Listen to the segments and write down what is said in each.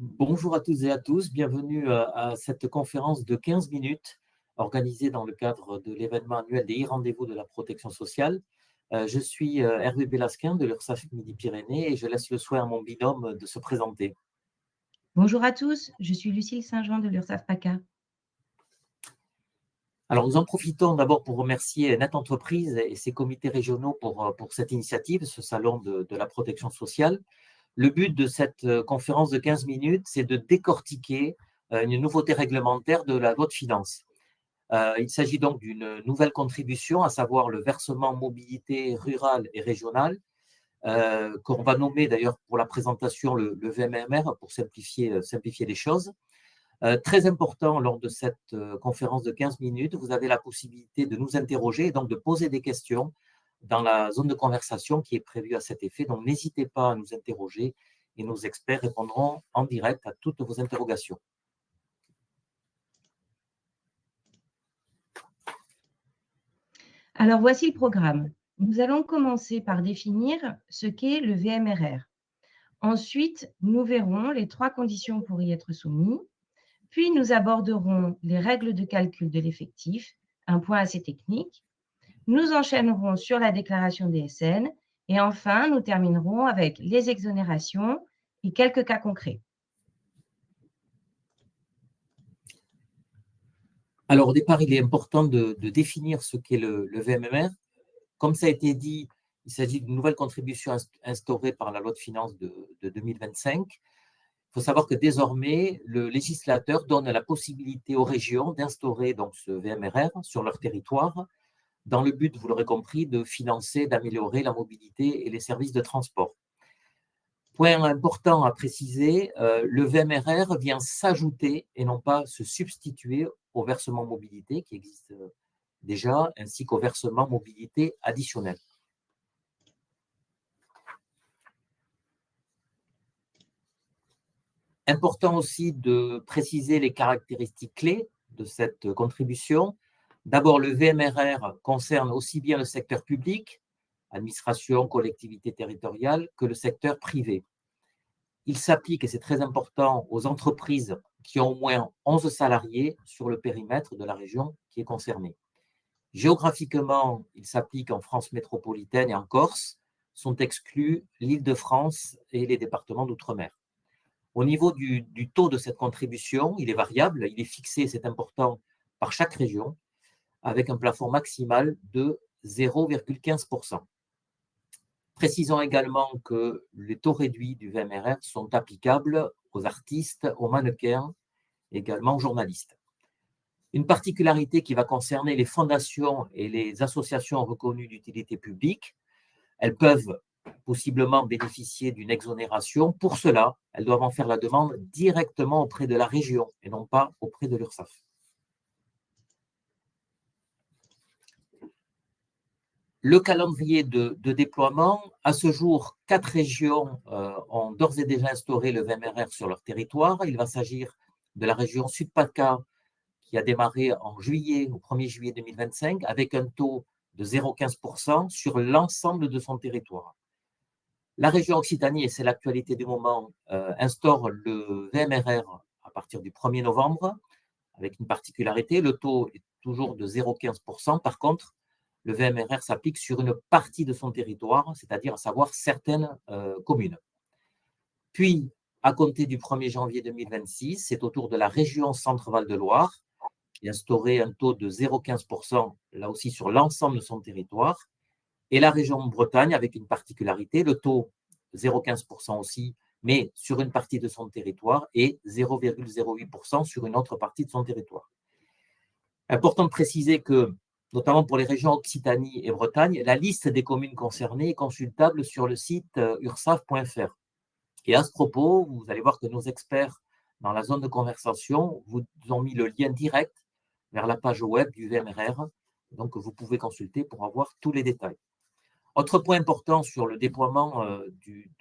Bonjour à toutes et à tous, bienvenue à cette conférence de 15 minutes organisée dans le cadre de l'événement annuel des e-rendez-vous de la protection sociale. Je suis Hervé Bélasquin de l'URSSAF Midi-Pyrénées et je laisse le soin à mon binôme de se présenter. Bonjour à tous, je suis Lucille Saint-Jean de l'URSSAF PACA. Alors nous en profitons d'abord pour remercier Net Entreprise et ses comités régionaux pour cette initiative, ce salon de la protection sociale. Le but de cette conférence de 15 minutes, c'est de décortiquer une nouveauté réglementaire de la loi de finances. Il s'agit donc d'une nouvelle contribution, à savoir le versement mobilité rurale et régionale, qu'on va nommer d'ailleurs pour la présentation le VMMR pour simplifier les choses. Très important lors de cette conférence de 15 minutes, vous avez la possibilité de nous interroger et donc de poser des questions dans la zone de conversation qui est prévue à cet effet. Donc n'hésitez pas à nous interroger et nos experts répondront en direct à toutes vos interrogations. Alors voici le programme. Nous allons commencer par définir ce qu'est le VMRR. Ensuite, nous verrons les 3 conditions pour y être soumis. Puis, nous aborderons les règles de calcul de l'effectif, un point assez technique. Nous enchaînerons sur la déclaration des SN. Et enfin, nous terminerons avec les exonérations et quelques cas concrets. Alors au départ, il est important de définir ce qu'est le VMMR. Comme ça a été dit, il s'agit d'une nouvelle contribution instaurée par la loi de finances de 2025. Il faut savoir que désormais, le législateur donne la possibilité aux régions d'instaurer donc ce VMRR sur leur territoire, dans le but, vous l'aurez compris, de financer, d'améliorer la mobilité et les services de transport. Point important à préciser, le VMRR vient s'ajouter et non pas se substituer au versement mobilité qui existe déjà, ainsi qu'au versement mobilité additionnel. Important aussi de préciser les caractéristiques clés de cette contribution. D'abord, le VMRR concerne aussi bien le secteur public, administration, collectivité territoriale, que le secteur privé. Il s'applique, et c'est très important, aux entreprises qui ont au moins 11 salariés sur le périmètre de la région qui est concernée. Géographiquement, il s'applique en France métropolitaine et en Corse. Sont exclus l'Île-de-France et les départements d'outre-mer. Au niveau du taux de cette contribution, il est variable, il est fixé, c'est important, par chaque région, avec un plafond maximal de 0,15%. Précisons également que les taux réduits du VMRR sont applicables aux artistes, aux mannequins, également aux journalistes. Une particularité qui va concerner les fondations et les associations reconnues d'utilité publique, elles peuvent possiblement bénéficier d'une exonération. Pour cela, elles doivent en faire la demande directement auprès de la région et non pas auprès de l'URSSAF. Le calendrier de déploiement, à ce jour, 4 régions ont d'ores et déjà instauré le VMRR sur leur territoire. Il va s'agir de la région Sud-PACA qui a démarré en juillet, au 1er juillet 2025, avec un taux de 0,15% sur l'ensemble de son territoire. La région Occitanie, et c'est l'actualité du moment, instaure le VMRR à partir du 1er novembre, avec une particularité, le taux est toujours de 0,15%. Par contre, le VMRR s'applique sur une partie de son territoire, c'est-à-dire à savoir certaines communes. Puis, à compter du 1er janvier 2026, c'est au tour de la région Centre-Val de Loire qui instaurait un taux de 0,15%, là aussi sur l'ensemble de son territoire, et la région Bretagne avec une particularité, le taux 0,15% aussi, mais sur une partie de son territoire, et 0,08% sur une autre partie de son territoire. Important de préciser que, notamment pour les régions Occitanie et Bretagne, la liste des communes concernées est consultable sur le site ursaf.fr. Et à ce propos, vous allez voir que nos experts dans la zone de conversation vous ont mis le lien direct vers la page web du VMRR, donc vous pouvez consulter pour avoir tous les détails. Autre point important sur le déploiement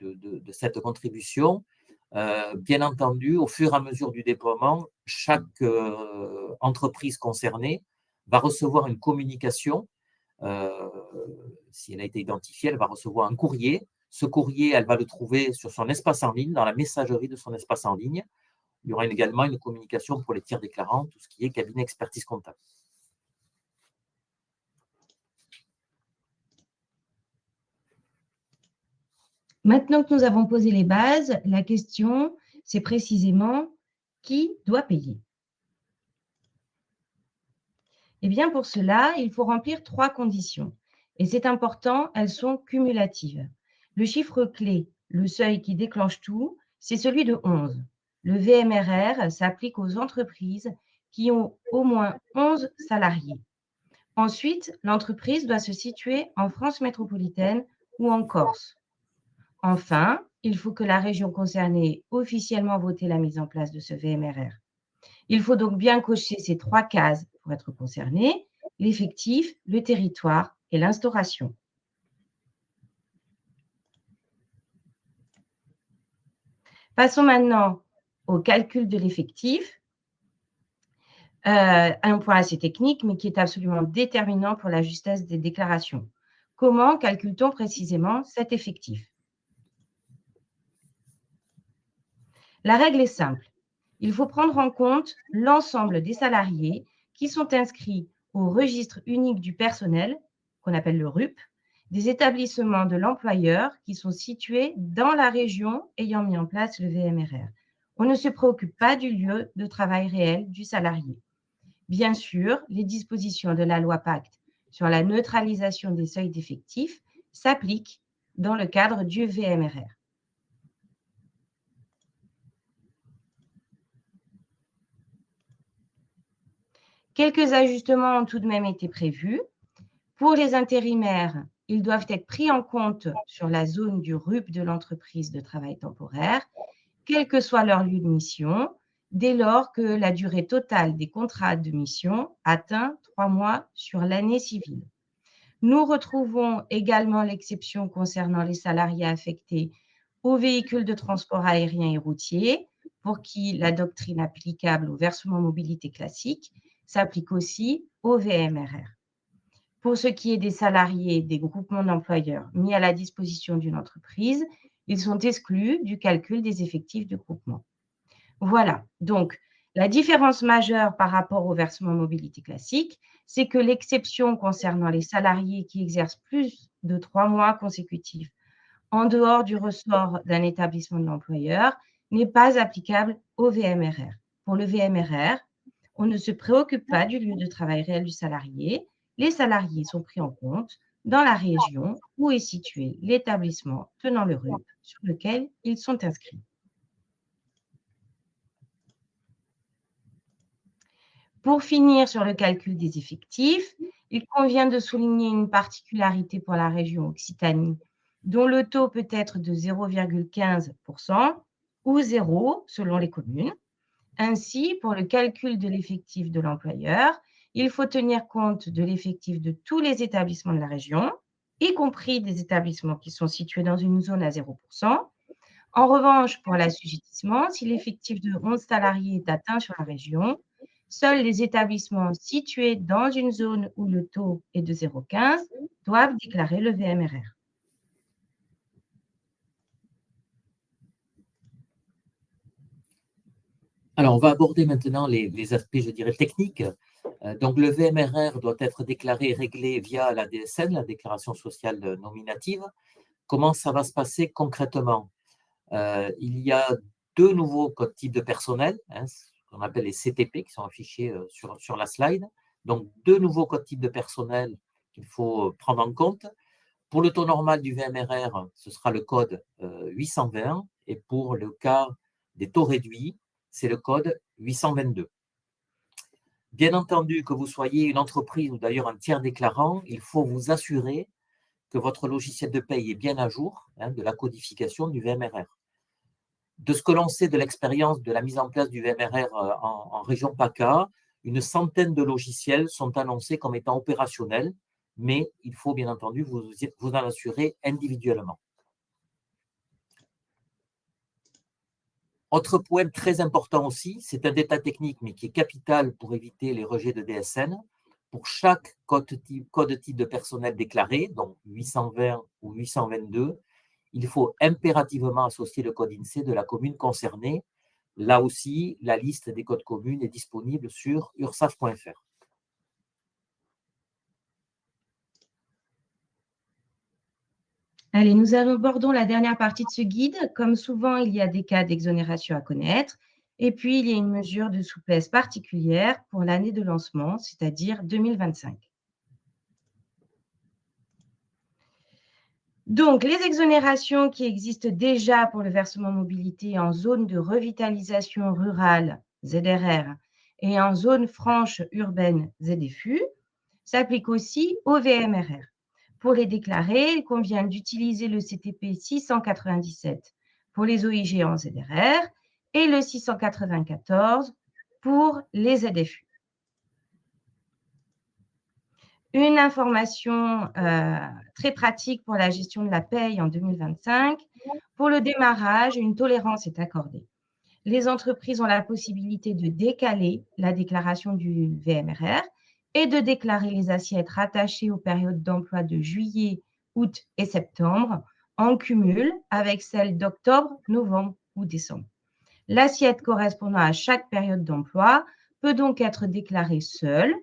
de cette contribution, bien entendu, au fur et à mesure du déploiement, chaque entreprise concernée va recevoir une communication. Si elle a été identifiée, elle va recevoir un courrier Ce courrier, elle va le trouver sur son espace en ligne, dans la messagerie de son espace en ligne. Il y aura également une communication pour les tiers déclarants, tout ce qui est cabinet expertise comptable. Maintenant que nous avons posé les bases, la question, c'est précisément qui doit payer. Eh bien, pour cela, il faut remplir 3 conditions. Et c'est important, elles sont cumulatives. Le chiffre clé, le seuil qui déclenche tout, c'est celui de 11. Le VMRR s'applique aux entreprises qui ont au moins 11 salariés. Ensuite, l'entreprise doit se situer en France métropolitaine ou en Corse. Enfin, il faut que la région concernée ait officiellement voté la mise en place de ce VMRR. Il faut donc bien cocher ces 3 cases pour être concerné, l'effectif, le territoire et l'instauration. Passons maintenant au calcul de l'effectif. Un point assez technique, mais qui est absolument déterminant pour la justesse des déclarations. Comment calcule-t-on précisément cet effectif? La règle est simple. Il faut prendre en compte l'ensemble des salariés qui sont inscrits au registre unique du personnel, qu'on appelle le RUP, des établissements de l'employeur qui sont situés dans la région ayant mis en place le VMRR. On ne se préoccupe pas du lieu de travail réel du salarié. Bien sûr, les dispositions de la loi Pacte sur la neutralisation des seuils d'effectifs s'appliquent dans le cadre du VMRR. Quelques ajustements ont tout de même été prévus. Pour les intérimaires, ils doivent être pris en compte sur la zone du RUP de l'entreprise de travail temporaire, quel que soit leur lieu de mission, dès lors que la durée totale des contrats de mission atteint 3 mois sur l'année civile. Nous retrouvons également l'exception concernant les salariés affectés aux véhicules de transport aérien et routier, pour qui la doctrine applicable au versement mobilité classique s'applique aussi au VMRR. Pour ce qui est des salariés des groupements d'employeurs mis à la disposition d'une entreprise, ils sont exclus du calcul des effectifs de groupement. Voilà, donc la différence majeure par rapport au versement mobilité classique, c'est que l'exception concernant les salariés qui exercent plus de 3 mois consécutifs en dehors du ressort d'un établissement de l'employeur n'est pas applicable au VMRR. Pour le VMRR, on ne se préoccupe pas du lieu de travail réel du salarié. Les salariés sont pris en compte dans la région où est situé l'établissement tenant le RUP sur lequel ils sont inscrits. Pour finir sur le calcul des effectifs, il convient de souligner une particularité pour la région Occitanie, dont le taux peut être de 0,15% ou 0 selon les communes. Ainsi, pour le calcul de l'effectif de l'employeur, il faut tenir compte de l'effectif de tous les établissements de la région, y compris des établissements qui sont situés dans une zone à 0%. En revanche, pour l'assujettissement, si l'effectif de 11 salariés est atteint sur la région, seuls les établissements situés dans une zone où le taux est de 0,15 doivent déclarer le VMRR. Alors, on va aborder maintenant les aspects, je dirais, techniques. Donc, le VMRR doit être déclaré et réglé via la DSN, la déclaration sociale nominative. Comment ça va se passer concrètement? Il y a 2 nouveaux codes types de personnel, ce qu'on appelle les CTP, qui sont affichés sur la slide. Donc, 2 nouveaux codes types de personnel qu'il faut prendre en compte. Pour le taux normal du VMRR, ce sera le code 820, et pour le cas des taux réduits, c'est le code 822. Bien entendu, que vous soyez une entreprise ou d'ailleurs un tiers déclarant, il faut vous assurer que votre logiciel de paye est bien à jour de la codification du VMRR. De ce que l'on sait de l'expérience de la mise en place du VMRR en région PACA, une centaine de logiciels sont annoncés comme étant opérationnels, mais il faut bien entendu vous en assurer individuellement. Autre point très important aussi, c'est un détail technique, mais qui est capital pour éviter les rejets de DSN. Pour chaque code type de personnel déclaré, donc 820 ou 822, il faut impérativement associer le code INSEE de la commune concernée. Là aussi, la liste des codes communes est disponible sur ursaf.fr. Allez, nous abordons la dernière partie de ce guide. Comme souvent, il y a des cas d'exonération à connaître. Et puis, il y a une mesure de souplesse particulière pour l'année de lancement, c'est-à-dire 2025. Donc, les exonérations qui existent déjà pour le versement mobilité en zone de revitalisation rurale, ZRR, et en zone franche urbaine, ZFU, s'appliquent aussi au VMRR. Pour les déclarer, il convient d'utiliser le CTP 697 pour les OIG en ZRR et le 694 pour les ZFU. Une information très pratique pour la gestion de la paye en 2025. Pour le démarrage, une tolérance est accordée. Les entreprises ont la possibilité de décaler la déclaration du VMRR et de déclarer les assiettes rattachées aux périodes d'emploi de juillet, août et septembre en cumul avec celles d'octobre, novembre ou décembre. L'assiette correspondant à chaque période d'emploi peut donc être déclarée seule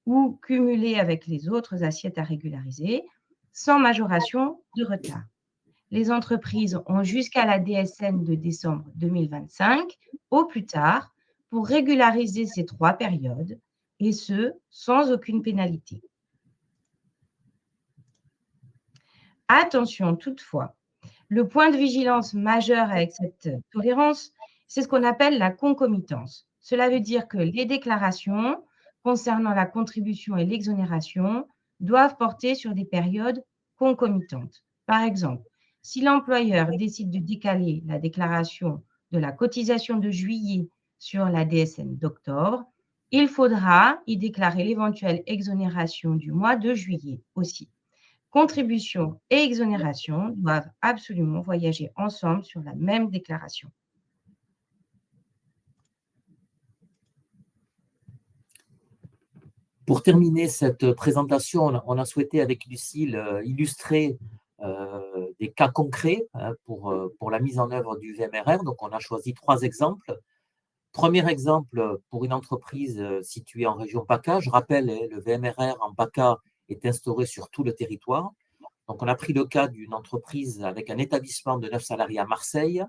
ou cumulée avec les autres assiettes à régulariser sans majoration de retard. Les entreprises ont jusqu'à la DSN de décembre 2025 au plus tard pour régulariser ces 3 périodes et ce, sans aucune pénalité. Attention toutefois, le point de vigilance majeur avec cette tolérance, c'est ce qu'on appelle la concomitance. Cela veut dire que les déclarations concernant la contribution et l'exonération doivent porter sur des périodes concomitantes. Par exemple, si l'employeur décide de décaler la déclaration de la cotisation de juillet sur la DSN d'octobre, il faudra y déclarer l'éventuelle exonération du mois de juillet aussi. Contribution et exonération doivent absolument voyager ensemble sur la même déclaration. Pour terminer cette présentation, on a souhaité avec Lucille illustrer des cas concrets pour la mise en œuvre du VMRR. Donc, on a choisi 3 exemples. Premier exemple, pour une entreprise située en région PACA, je rappelle, le VMRR en PACA est instauré sur tout le territoire. Donc, on a pris le cas d'une entreprise avec un établissement de 9 salariés à Marseille,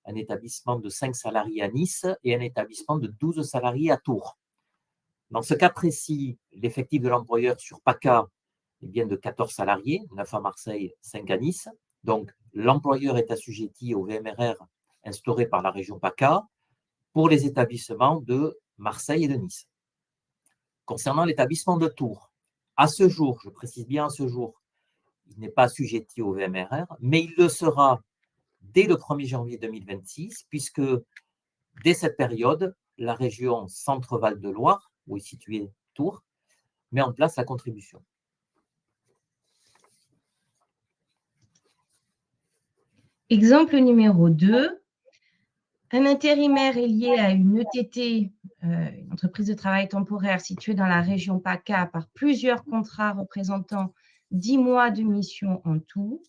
un établissement de 5 salariés à Nice et un établissement de 12 salariés à Tours. Dans ce cas précis, l'effectif de l'employeur sur PACA est bien de 14 salariés, 9 à Marseille, 5 à Nice. Donc, l'employeur est assujetti au VMRR instauré par la région PACA pour les établissements de Marseille et de Nice. Concernant l'établissement de Tours, à ce jour, je précise bien à ce jour, il n'est pas assujetti au VMRR, mais il le sera dès le 1er janvier 2026, puisque dès cette période, la région Centre-Val de Loire, où est situé Tours, met en place la contribution. Exemple numéro 2. Un intérimaire est lié à une ETT, une entreprise de travail temporaire située dans la région PACA par plusieurs contrats représentant 10 mois de mission en tout.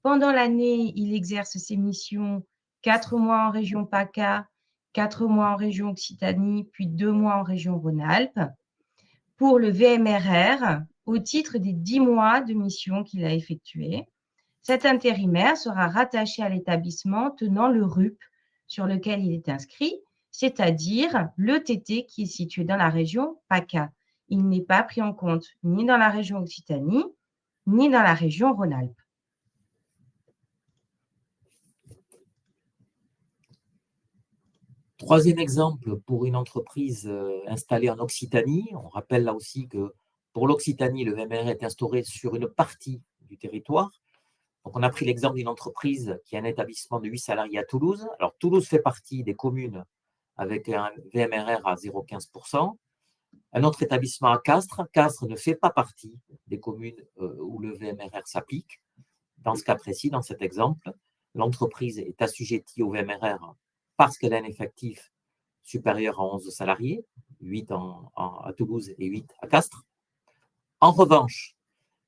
Pendant l'année, il exerce ses missions 4 mois en région PACA, 4 mois en région Occitanie, puis 2 mois en région Rhône-Alpes. Pour le VMRR, au titre des 10 mois de mission qu'il a effectués, cet intérimaire sera rattaché à l'établissement tenant le RUP sur lequel il est inscrit, c'est-à-dire l'ETT qui est situé dans la région PACA. Il n'est pas pris en compte ni dans la région Occitanie, ni dans la région Rhône-Alpes. Troisième exemple, pour une entreprise installée en Occitanie, on rappelle là aussi que pour l'Occitanie, le VMRR est instauré sur une partie du territoire. Donc, on a pris l'exemple d'une entreprise qui a un établissement de 8 salariés à Toulouse. Alors, Toulouse fait partie des communes avec un VMRR à 0,15%. Un autre établissement à Castres. Castres ne fait pas partie des communes où le VMRR s'applique. Dans ce cas précis, dans cet exemple, l'entreprise est assujettie au VMRR parce qu'elle a un effectif supérieur à 11 salariés, 8 à Toulouse et 8 à Castres. En revanche,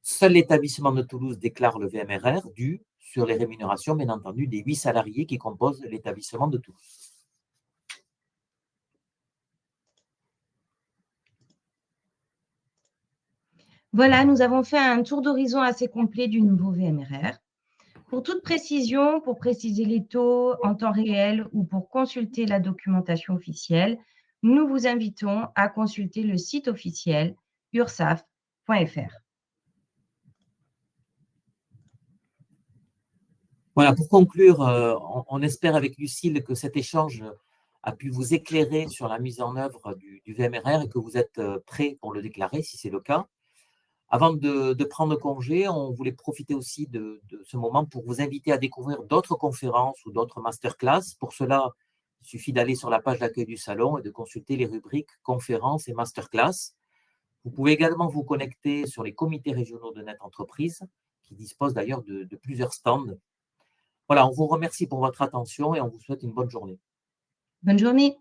seul l'établissement de Toulouse déclare le VMRR dû sur les rémunérations, bien entendu, des 8 salariés qui composent l'établissement de Toulouse. Voilà, nous avons fait un tour d'horizon assez complet du nouveau VMRR. Pour toute précision, pour préciser les taux en temps réel ou pour consulter la documentation officielle, nous vous invitons à consulter le site officiel ursaf.fr. Voilà, pour conclure, on espère avec Lucille que cet échange a pu vous éclairer sur la mise en œuvre du VMRR et que vous êtes prêts pour le déclarer, si c'est le cas. Avant de prendre congé, on voulait profiter aussi de ce moment pour vous inviter à découvrir d'autres conférences ou d'autres masterclass. Pour cela, il suffit d'aller sur la page d'accueil du salon et de consulter les rubriques conférences et masterclass. Vous pouvez également vous connecter sur les comités régionaux de Net Entreprise, qui disposent d'ailleurs de plusieurs stands. Voilà, on vous remercie pour votre attention et on vous souhaite une bonne journée. Bonne journée.